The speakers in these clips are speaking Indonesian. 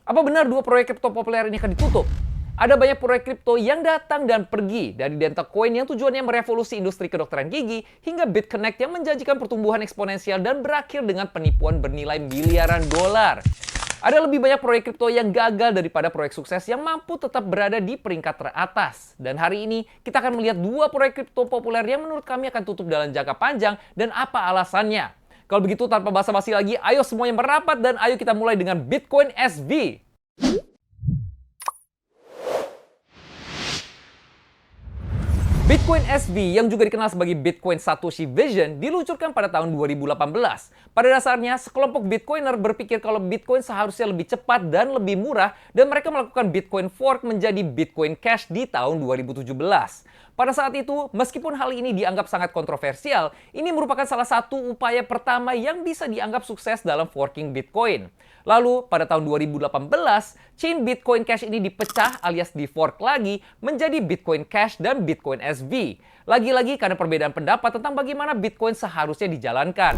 Apa benar dua proyek kripto populer ini akan ditutup? Ada banyak proyek kripto yang datang dan pergi, dari Dental Coin yang tujuannya merevolusi industri kedokteran gigi, hingga BitConnect yang menjanjikan pertumbuhan eksponensial dan berakhir dengan penipuan bernilai miliaran dolar. Ada lebih banyak proyek kripto yang gagal daripada proyek sukses yang mampu tetap berada di peringkat teratas. Dan hari ini kita akan melihat dua proyek kripto populer yang menurut kami akan tutup dalam jangka panjang dan apa alasannya. Kalau begitu tanpa basa-basi lagi, ayo semuanya merapat dan ayo kita mulai dengan Bitcoin SV. Bitcoin SV yang juga dikenal sebagai Bitcoin Satoshi Vision diluncurkan pada tahun 2018. Pada dasarnya, sekelompok Bitcoiner berpikir kalau Bitcoin seharusnya lebih cepat dan lebih murah dan mereka melakukan Bitcoin Fork menjadi Bitcoin Cash di tahun 2017. Pada saat itu, meskipun hal ini dianggap sangat kontroversial, ini merupakan salah satu upaya pertama yang bisa dianggap sukses dalam forking Bitcoin. Lalu, pada tahun 2018, chain Bitcoin Cash ini dipecah alias di-fork lagi menjadi Bitcoin Cash dan Bitcoin SV. Lagi-lagi karena perbedaan pendapat tentang bagaimana Bitcoin seharusnya dijalankan.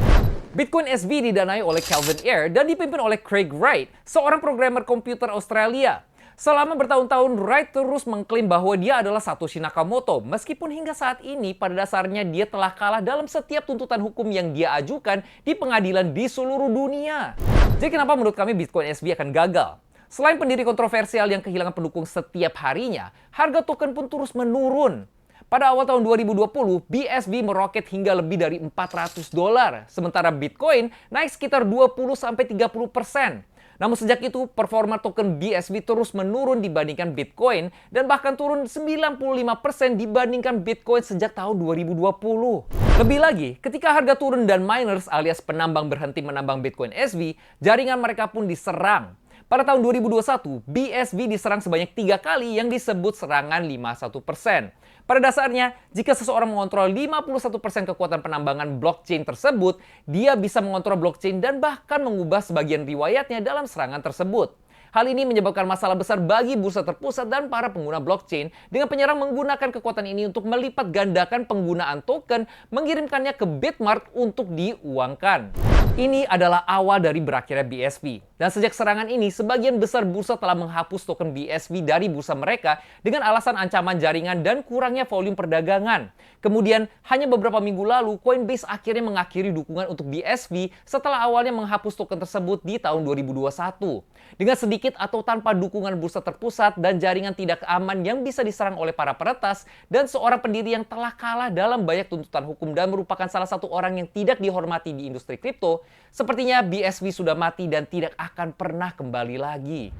Bitcoin SV didanai oleh Calvin Ayre dan dipimpin oleh Craig Wright, seorang programmer komputer Australia. Selama bertahun-tahun, Wright terus mengklaim bahwa dia adalah Satoshi Nakamoto, meskipun hingga saat ini pada dasarnya dia telah kalah dalam setiap tuntutan hukum yang dia ajukan di pengadilan di seluruh dunia. Jadi kenapa menurut kami Bitcoin SV akan gagal? Selain pendiri kontroversial yang kehilangan pendukung setiap harinya, harga token pun terus menurun. Pada awal tahun 2020, BSV meroket hingga lebih dari $400, sementara Bitcoin naik sekitar 20-30%. Namun sejak itu, performa token BSV terus menurun dibandingkan Bitcoin dan bahkan turun 95% dibandingkan Bitcoin sejak tahun 2020. Lebih lagi, ketika harga turun dan miners alias penambang berhenti menambang Bitcoin SV, jaringan mereka pun diserang. Pada tahun 2021, BSV diserang sebanyak 3 kali yang disebut serangan 51%. Pada dasarnya, jika seseorang mengontrol 51% kekuatan penambangan blockchain tersebut, dia bisa mengontrol blockchain dan bahkan mengubah sebagian riwayatnya dalam serangan tersebut. Hal ini menyebabkan masalah besar bagi bursa terpusat dan para pengguna blockchain dengan penyerang menggunakan kekuatan ini untuk melipat gandakan penggunaan token, mengirimkannya ke Bitmart untuk diuangkan. Ini adalah awal dari berakhirnya BSV. Dan sejak serangan ini, sebagian besar bursa telah menghapus token BSV dari bursa mereka dengan alasan ancaman jaringan dan kurangnya volume perdagangan. Kemudian, hanya beberapa minggu lalu, Coinbase akhirnya mengakhiri dukungan untuk BSV setelah awalnya menghapus token tersebut di tahun 2021. Dengan sedikit atau tanpa dukungan bursa terpusat dan jaringan tidak aman yang bisa diserang oleh para peretas dan seorang pendiri yang telah kalah dalam banyak tuntutan hukum dan merupakan salah satu orang yang tidak dihormati di industri kripto, sepertinya BSV sudah mati dan tidak akan pernah kembali lagi.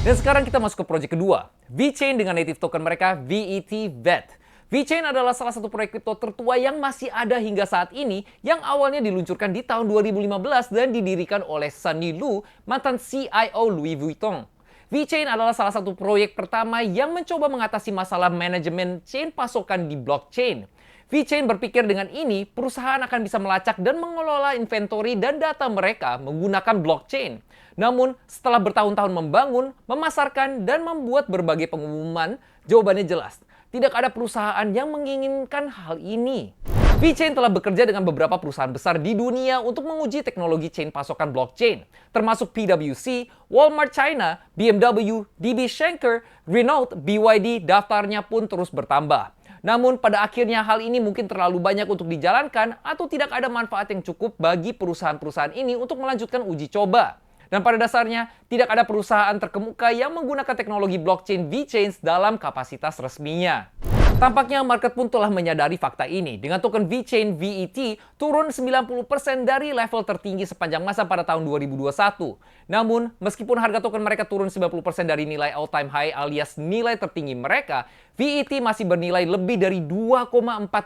Dan sekarang kita masuk ke proyek kedua, VeChain dengan native token mereka VET. VeChain adalah salah satu proyek kripto tertua yang masih ada hingga saat ini yang awalnya diluncurkan di tahun 2015 dan didirikan oleh Sunny Lu, mantan CIO Louis Vuitton. VeChain adalah salah satu proyek pertama yang mencoba mengatasi masalah manajemen chain pasokan di blockchain. VeChain berpikir dengan ini, perusahaan akan bisa melacak dan mengelola inventory dan data mereka menggunakan blockchain. Namun, setelah bertahun-tahun membangun, memasarkan, dan membuat berbagai pengumuman, jawabannya jelas. Tidak ada perusahaan yang menginginkan hal ini. VeChain telah bekerja dengan beberapa perusahaan besar di dunia untuk menguji teknologi chain pasokan blockchain, termasuk PwC, Walmart China, BMW, DB Schenker, Renault, BYD, daftarnya pun terus bertambah. Namun pada akhirnya hal ini mungkin terlalu banyak untuk dijalankan atau tidak ada manfaat yang cukup bagi perusahaan-perusahaan ini untuk melanjutkan uji coba. Dan pada dasarnya, tidak ada perusahaan terkemuka yang menggunakan teknologi blockchain VeChain dalam kapasitas resminya. Tampaknya market pun telah menyadari fakta ini dengan token VeChain VET turun 90% dari level tertinggi sepanjang masa pada tahun 2021. Namun, meskipun harga token mereka turun 90% dari nilai all-time high alias nilai tertinggi mereka, VET masih bernilai lebih dari 2,4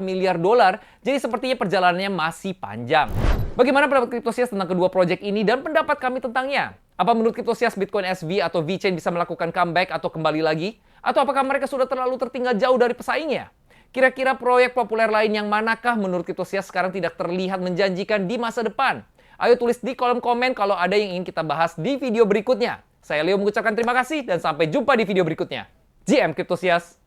miliar dolar, jadi sepertinya perjalanannya masih panjang. Bagaimana pendapat Cryptosias tentang kedua proyek ini dan pendapat kami tentangnya? Apa menurut Cryptosias Bitcoin SV atau VeChain bisa melakukan comeback atau kembali lagi? Atau apakah mereka sudah terlalu tertinggal jauh dari pesaingnya? Kira-kira proyek populer lain yang manakah menurut Cryptosias sekarang tidak terlihat menjanjikan di masa depan? Ayo tulis di kolom komen kalau ada yang ingin kita bahas di video berikutnya. Saya Leo mengucapkan terima kasih dan sampai jumpa di video berikutnya. GM Cryptosias.